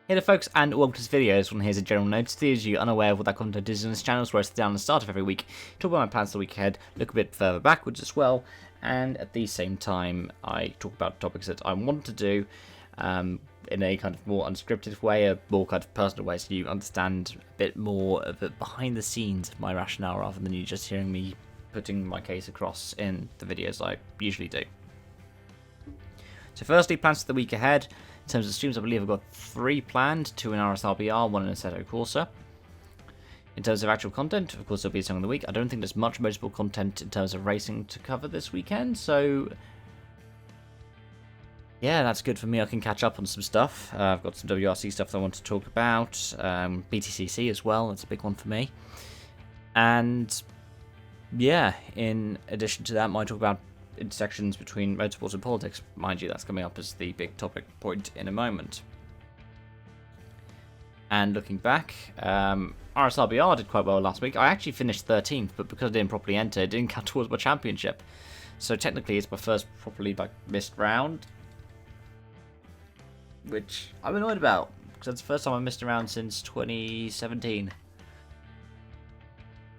Hey there folks, and welcome to this video. This one here is a general note. As you unaware of what that content is in this channel, so I sit down at the start of every week, talk about my plans for the week ahead, look a bit further backwards as well, and at the same time I talk about topics that I want to do in a kind of more unscripted way, a more kind of personal way, so you understand a bit more of the behind the scenes of my rationale rather than you just hearing me putting my case across in the videos I usually do. So firstly, plans for the week ahead. In terms of streams, I believe I've got 3 planned, 2 in RSRBR, 1 in Assetto Corsa. In terms of actual content, of course, there'll be a song of the week. I don't think there's much motorsport content in terms of racing to cover this weekend, so yeah, that's good for me. I can catch up on some stuff. I've got some WRC stuff that I want to talk about, BTCC as well, that's a big one for me. And yeah, in addition to that, I might talk about intersections between motorsports and politics. Mind you, that's coming up as the big topic point in a moment. And looking back, RSRBR did quite well last week. I actually finished 13th, but because I didn't properly enter, it didn't count towards my championship. So technically it's my first properly missed round, which I'm annoyed about, because that's the first time I missed a round since 2017.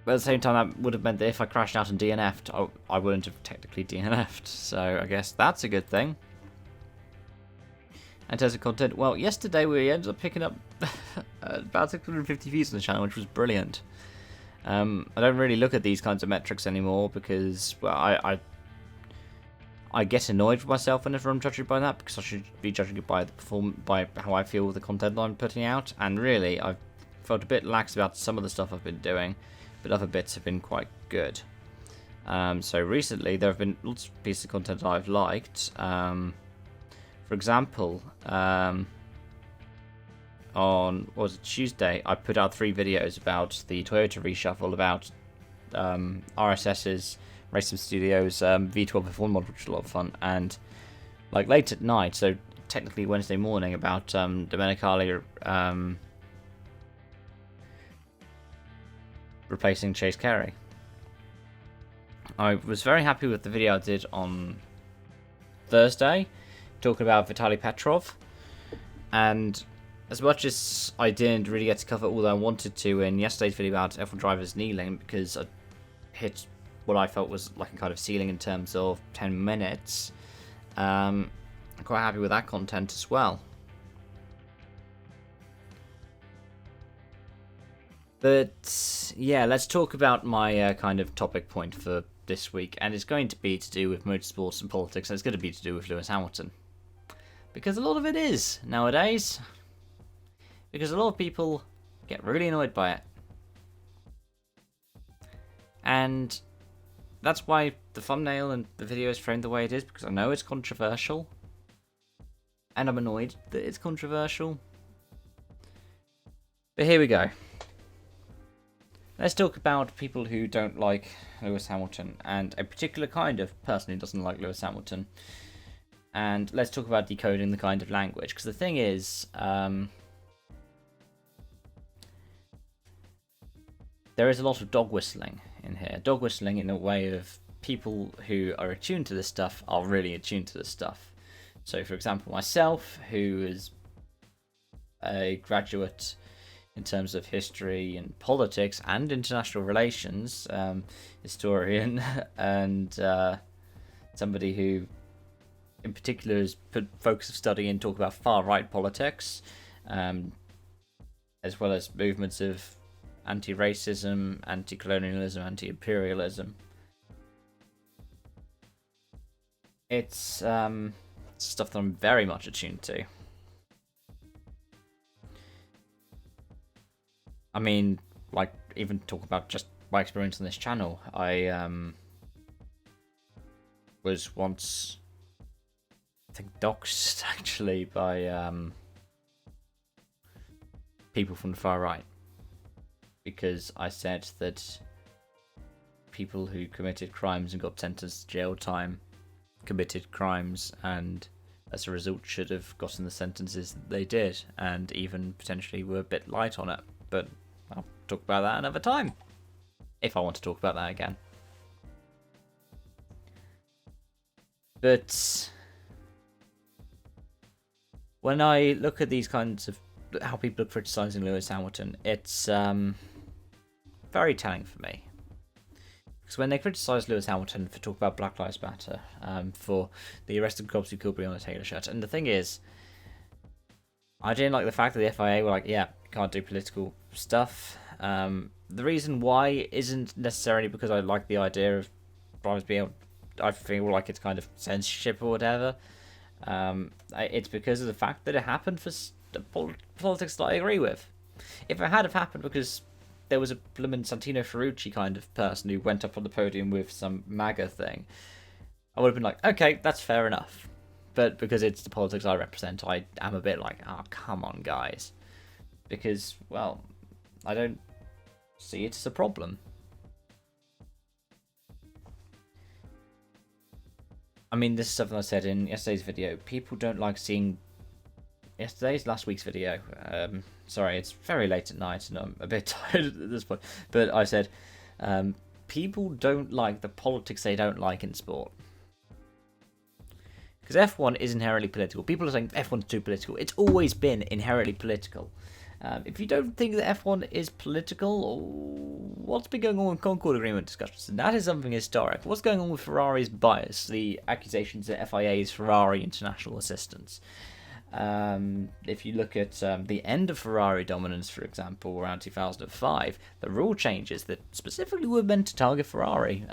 But at the same time, that would have meant that if I crashed out and DNF'd, I wouldn't have technically DNF'd. So I guess that's a good thing. In terms of content, well, yesterday we ended up picking up about 650 views on the channel, which was brilliant. I don't really look at these kinds of metrics anymore because, well, I get annoyed with myself whenever I'm judging by that, because I should be judging it by by how I feel with the content I'm putting out. And really, I've felt a bit lax about some of the stuff I've been doing, but other bits have been quite good. So recently there have been lots of pieces of content I've liked. For example, on Tuesday, I put out 3 videos about the Toyota reshuffle, about RSS's Racing Studios V12 F1 mod, which was a lot of fun, and like late at night, so technically Wednesday morning, about Domenicali replacing Chase Carey. I was very happy with the video I did on Thursday, talking about Vitaly Petrov, and as much as I didn't really get to cover all that I wanted to in yesterday's video about F1 drivers kneeling, because I hit what I felt was like a kind of ceiling in terms of 10 minutes, I'm quite happy with that content as well. But yeah, let's talk about my kind of topic point for this week, and it's going to be to do with motorsports and politics, and it's going to be to do with Lewis Hamilton. Because a lot of it is, nowadays. Because a lot of people get really annoyed by it. And that's why the thumbnail and the video is framed the way it is, because I know it's controversial. And I'm annoyed that it's controversial. But here we go. Let's talk about people who don't like Lewis Hamilton, and a particular kind of person who doesn't like Lewis Hamilton. And let's talk about decoding the kind of language, because the thing is, there is a lot of dog whistling in here. Dog whistling in a way of people who are attuned to this stuff are really attuned to this stuff. So, for example, myself, who is a graduate in terms of history and politics and international relations, historian, and somebody who in particular has put focus of study in talk about far-right politics, as well as movements of anti-racism, anti-colonialism, anti-imperialism. It's stuff that I'm very much attuned to. I mean, like, even talk about just my experience on this channel. I was once, I think, doxed actually by people from the far right, because I said that people who committed crimes and got sentenced to jail time committed crimes, and as a result should have gotten the sentences that they did, and even potentially were a bit light on it. But I'll talk about that another time, if I want to talk about that again. But when I look at these kinds of how people are criticising Lewis Hamilton, it's very telling for me. Because when they criticise Lewis Hamilton for talking about Black Lives Matter, for the arrested cops who killed Breonna Taylor shirt, and the thing is, I didn't like the fact that the FIA were like, yeah, you can't do political stuff. The reason why isn't necessarily because I like the idea of drivers being able, I feel like it's kind of censorship or whatever. It's because of the fact that it happened for politics that I agree with. If it had have happened because there was a blooming Santino Ferrucci kind of person who went up on the podium with some MAGA thing, I would have been like, okay, that's fair enough. But because it's the politics I represent, I am a bit like, oh, come on, guys. Because, well, I don't see it as a problem. I mean, this is something I said in yesterday's video. People don't like seeing... last week's video. Sorry, it's very late at night and I'm a bit tired at this point. But I said, people don't like the politics they don't like in sport. Because F1 is inherently political. People are saying F1's too political. It's always been inherently political. If you don't think that F1 is political, what's been going on with Concord Agreement discussions? And that is something historic. What's going on with Ferrari's bias? The accusations that FIA is Ferrari international assistance. If you look at the end of Ferrari dominance, for example, around 2005, the rule changes that specifically were meant to target Ferrari.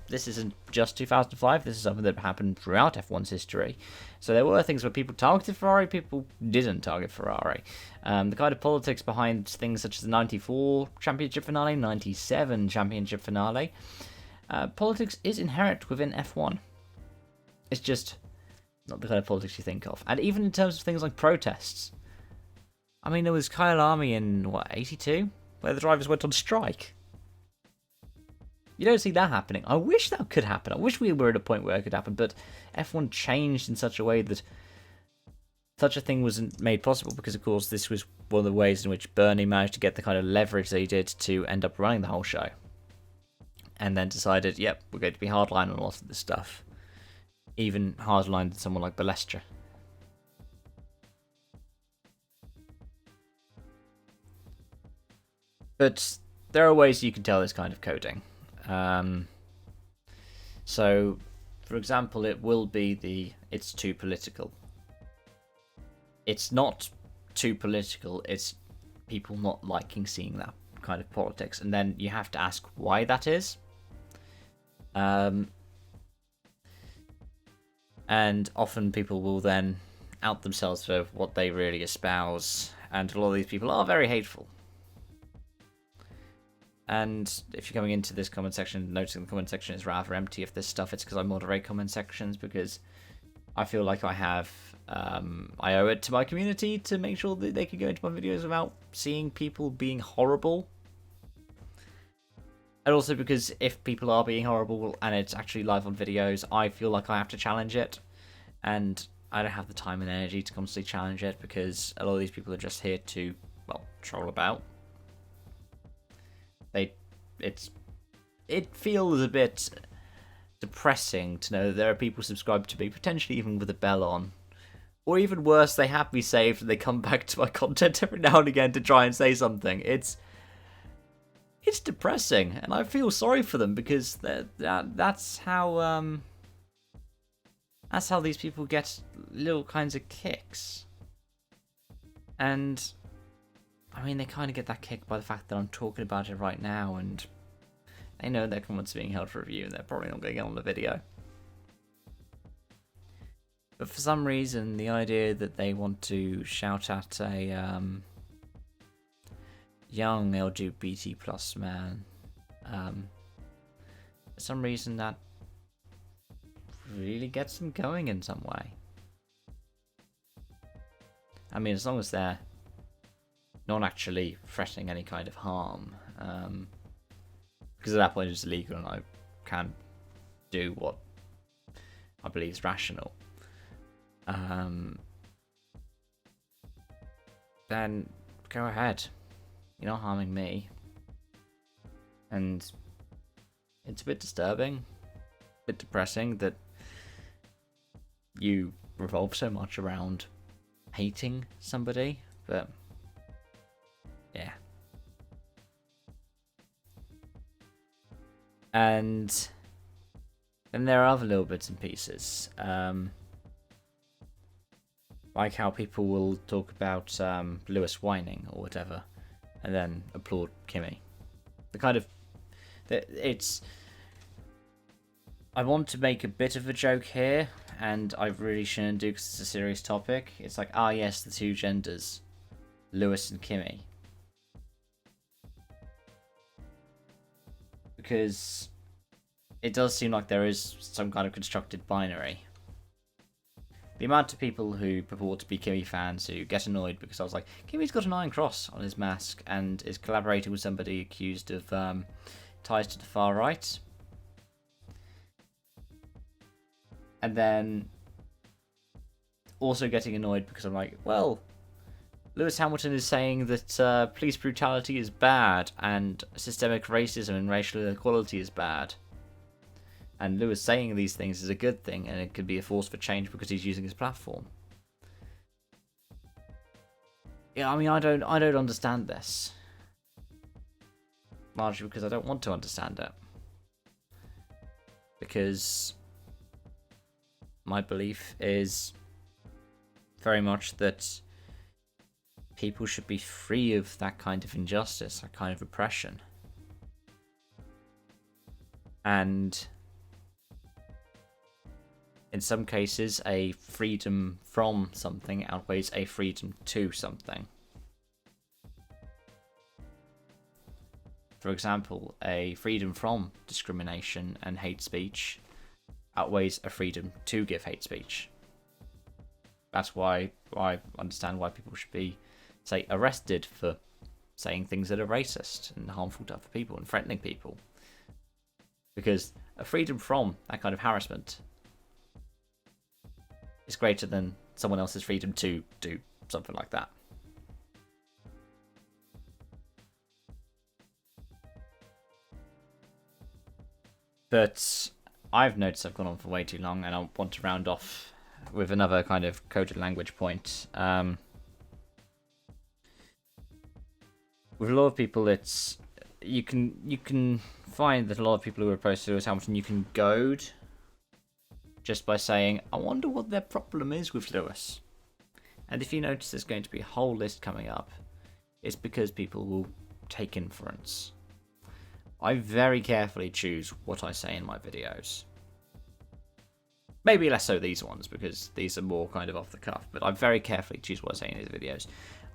This isn't just 2005, this is something that happened throughout F1's history. So there were things where people targeted Ferrari, people didn't target Ferrari. The kind of politics behind things such as the 94 championship finale, 97 championship finale, politics is inherent within F1. It's just not the kind of politics you think of. And even in terms of things like protests. I mean, there was Kyle Army in, 82? Where the drivers went on strike. You don't see that happening. I wish that could happen. I wish we were at a point where it could happen, but F1 changed in such a way that such a thing wasn't made possible because, of course, this was one of the ways in which Bernie managed to get the kind of leverage that he did to end up running the whole show. And then decided, yep, we're going to be hardline on a lot of this stuff. Even hardline than someone like Balestra. But there are ways you can tell this kind of coding. So, for example, it will be it's too political. It's not too political, it's people not liking seeing that kind of politics. And then you have to ask why that is. And often people will then out themselves for what they really espouse. And a lot of these people are very hateful. And if you're coming into this comment section, noticing the comment section is rather empty of this stuff, it's because I moderate comment sections, because I feel like I owe it to my community to make sure that they can go into my videos without seeing people being horrible. And also because if people are being horrible and it's actually live on videos, I feel like I have to challenge it. And I don't have the time and energy to constantly challenge it because a lot of these people are just here to, well, troll about. It feels a bit depressing to know that there are people subscribed to me, potentially even with a bell on. Or even worse, they have me saved and they come back to my content every now and again to try and say something. It's depressing, and I feel sorry for them because that's how these people get little kinds of kicks. And I mean, they kind of get that kick by the fact that I'm talking about it right now, and they know their comments are being held for review, and they're probably not going to get on the video. But for some reason, the idea that they want to shout at a young LGBT plus man, for some reason that really gets them going in some way. I mean, as long as they're not actually threatening any kind of harm, because at that point it's illegal and I can do what I believe is rational, then go ahead. You're not harming me. And it's a bit disturbing, a bit depressing that you revolve so much around hating somebody, but Yeah. And then there are other little bits and pieces. Like how people will talk about Lewis whining or whatever, and then applaud Kimmy. The kind of... It's... I want to make a bit of a joke here, and I really shouldn't do because it's a serious topic. It's like, yes, the two genders. Lewis and Kimmy. Because it does seem like there is some kind of constructed binary. The amount of people who purport to be Kimmy fans who get annoyed because I was like, Kimmy's got an iron cross on his mask and is collaborating with somebody accused of ties to the far right. And then also getting annoyed because I'm like, well, Lewis Hamilton is saying that police brutality is bad and systemic racism and racial inequality is bad. And Lewis saying these things is a good thing, and it could be a force for change because he's using his platform. Yeah, I mean, I don't understand this. Largely because I don't want to understand it. Because my belief is very much that people should be free of that kind of injustice, that kind of oppression. And in some cases, a freedom from something outweighs a freedom to something. For example, a freedom from discrimination and hate speech outweighs a freedom to give hate speech. That's why I understand why people should be, say, arrested for saying things that are racist and harmful to other people and threatening people. Because a freedom from that kind of harassment is greater than someone else's freedom to do something like that. But I've noticed I've gone on for way too long, and I want to round off with another kind of coded language point. With a lot of people, it's you can find that a lot of people who are opposed to Lewis Hamilton, you can goad just by saying, I wonder what their problem is with Lewis. And if you notice there's going to be a whole list coming up, it's because people will take inference. I very carefully choose what I say in my videos. Maybe less so these ones, because these are more kind of off the cuff, but I very carefully choose what I say in these videos.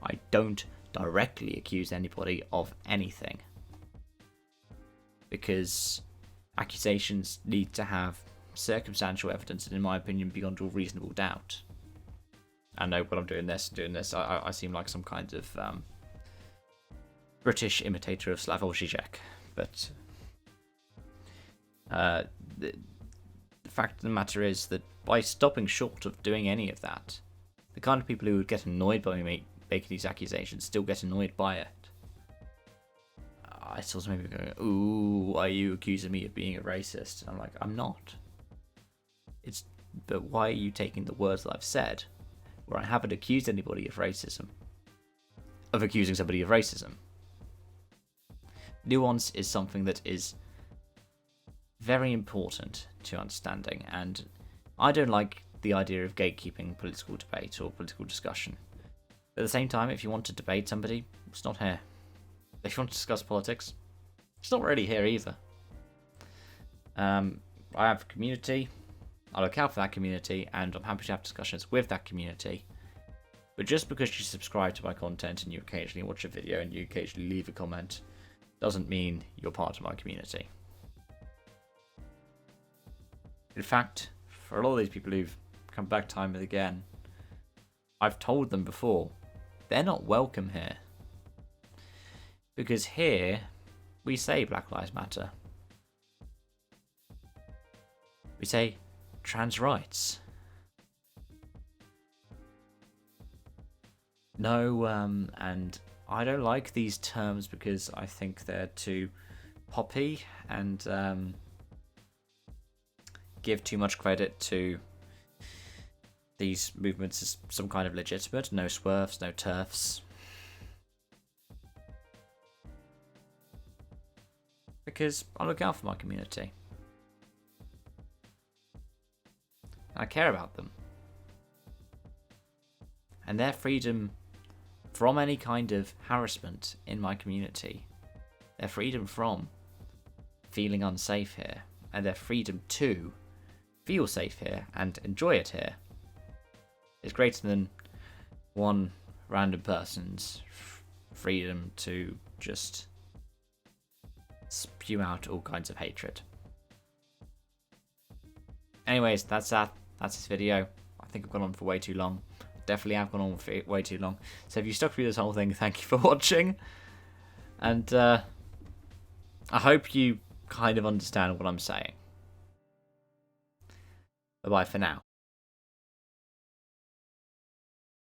I don't directly accuse anybody of anything. Because accusations need to have circumstantial evidence and, in my opinion, beyond all reasonable doubt. I know when I'm doing this, I seem like some kind of British imitator of Slavoj Žižek. But the fact of the matter is that by stopping short of doing any of that, the kind of people who would get annoyed by me making these accusations still get annoyed by it. I saw some people going, ooh, why are you accusing me of being a racist? And I'm like, I'm not. But why are you taking the words that I've said, where I haven't accused anybody of racism, of accusing somebody of racism? Nuance is something that is very important to understanding, and I don't like the idea of gatekeeping political debate or political discussion. But at the same time, if you want to debate somebody, it's not here. If you want to discuss politics, it's not really here either. I have a community, I look out for that community, and I'm happy to have discussions with that community. But just because you subscribe to my content and you occasionally watch a video and you occasionally leave a comment, doesn't mean you're part of my community. In fact, for a lot of these people who've come back time and again, I've told them before, they're not welcome here. Because here, we say Black Lives Matter. We say trans rights. No, and I don't like these terms because I think they're too poppy and give too much credit to these movements as some kind of legitimate. No swerves, no turfs. Because I look out for my community. I care about them. And their freedom from any kind of harassment in my community, their freedom from feeling unsafe here, and their freedom to feel safe here and enjoy it here is greater than one random person's freedom to just spew out all kinds of hatred. Anyways, that's that. That's this video. I think I've gone on for way too long. Definitely have gone on for way too long. So if you stuck through this whole thing, thank you for watching. And I hope you kind of understand what I'm saying. Bye-bye for now.